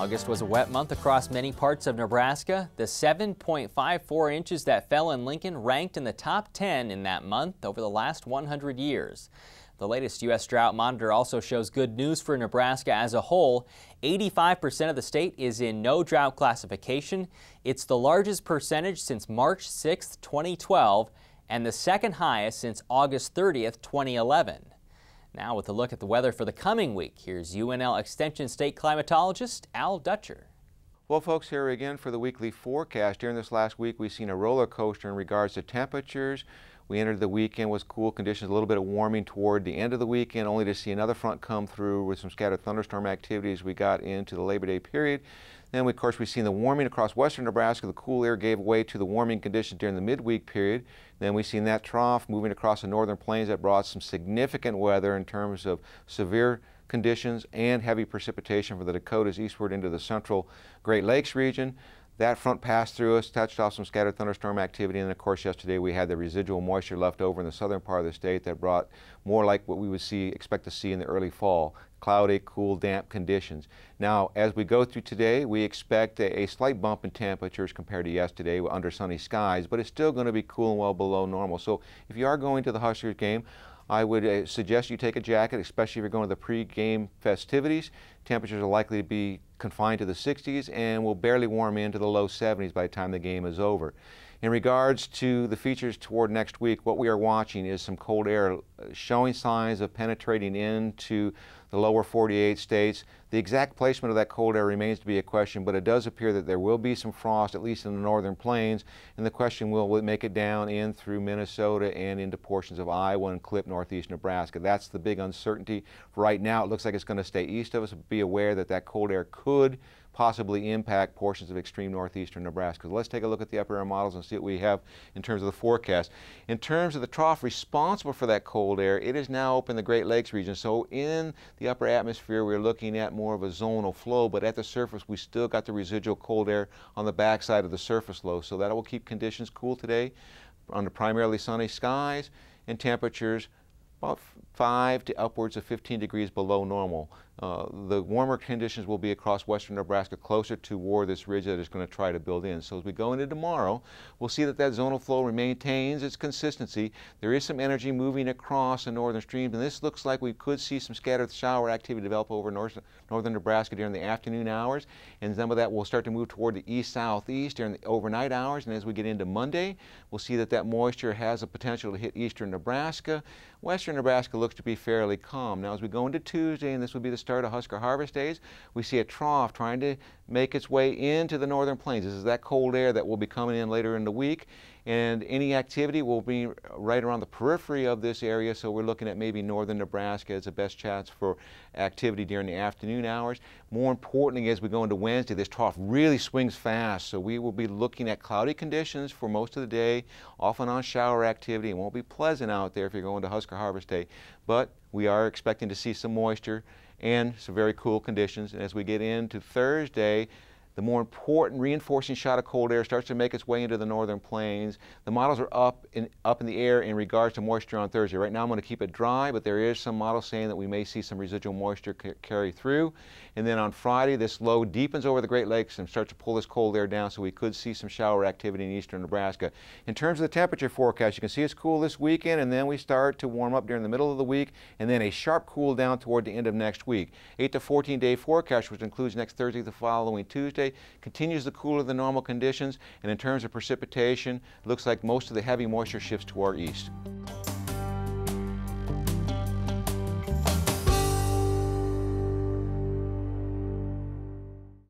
August was a wet month across many parts of Nebraska. The 7.54 inches that fell in Lincoln ranked in the top 10 in that month over the last 100 years. The latest U.S. Drought Monitor also shows good news for Nebraska as a whole. 85% of the state is in no drought classification. It's the largest percentage since March 6, 2012, and the second highest since August 30th, 2011. Now with a look at the weather for the coming week, here's UNL Extension State climatologist Al Dutcher. Well, folks, here again for the weekly forecast. During this last week, we've seen a roller coaster in regards to temperatures. We entered the weekend with cool conditions, a little bit of warming toward the end of the weekend, only to see another front come through with some scattered thunderstorm activity as we got into the Labor Day period. Then, of course, we've seen the warming across western Nebraska. The cool air gave way to the warming conditions during the midweek period. Then we've seen that trough moving across the northern plains that brought some significant weather in terms of severe conditions and heavy precipitation for the Dakotas eastward into the central Great Lakes region. That front passed through us, touched off some scattered thunderstorm activity, and of course yesterday we had the residual moisture left over in the southern part of the state that brought more like what we would expect to see in the early fall. Cloudy, cool, damp conditions. Now, as we go through today, we expect a slight bump in temperatures compared to yesterday under sunny skies, but it's still going to be cool and well below normal. So if you are going to the Huskers game, I would suggest you take a jacket, especially if you're going to the pre-game festivities. Temperatures are likely to be confined to the 60s and will barely warm into the low 70s by the time the game is over. In regards to the features toward next week, what we are watching is some cold air showing signs of penetrating into the lower 48 states. The exact placement of that cold air remains to be a question, but it does appear that there will be some frost, at least in the northern plains, and the question will it make it down in through Minnesota and into portions of Iowa and clip northeast Nebraska. That's the big uncertainty. For right now, it looks like it's going to stay east of us. Be aware that that cold air could possibly impact portions of extreme northeastern Nebraska. So let's take a look at the upper air models and see what we have in terms of the forecast. In terms of the trough responsible for that cold air, it is now up in the Great Lakes region. So in the upper atmosphere, we're looking at more of a zonal flow, but at the surface, we still got the residual cold air on the backside of the surface low. So that will keep conditions cool today under primarily sunny skies and temperatures about 5 to upwards of 15 degrees below normal. The warmer conditions will be across western Nebraska, closer toward this ridge that is going to try to build in. So as we go into tomorrow, we'll see that zonal flow maintains its consistency. There is some energy moving across the northern streams, and this looks like we could see some scattered shower activity develop over northern Nebraska during the afternoon hours, and some of that will start to move toward the east-southeast during the overnight hours. And as we get into Monday, we'll see that moisture has a potential to hit eastern Nebraska. Western Nebraska looks to be fairly calm. Now as we go into Tuesday, and this will be the start of Husker harvest days, we see a trough trying to make its way into the northern plains. This is that cold air that will be coming in later in the week, and any activity will be right around the periphery of this area, so we're looking at maybe northern Nebraska as the best chance for activity during the afternoon hours. More importantly, as we go into Wednesday, this trough really swings fast, so we will be looking at cloudy conditions for most of the day, off and on shower activity. It won't be pleasant out there if you're going to Husker harvest day, but we are expecting to see some moisture and some very cool conditions. And as we get into Thursday, the more important reinforcing shot of cold air starts to make its way into the northern plains. The models are up in the air in regards to moisture on Thursday. Right now I'm going to keep it dry, but there is some models saying that we may see some residual moisture carry through. And then on Friday, this low deepens over the Great Lakes and starts to pull this cold air down, so we could see some shower activity in eastern Nebraska. In terms of the temperature forecast, you can see it's cool this weekend, and then we start to warm up during the middle of the week, and then a sharp cool down toward the end of next week. 8 to 14 day forecast, which includes next Thursday, the following Tuesday, continues the cooler than normal conditions, and in terms of precipitation, it looks like most of the heavy moisture shifts to our east.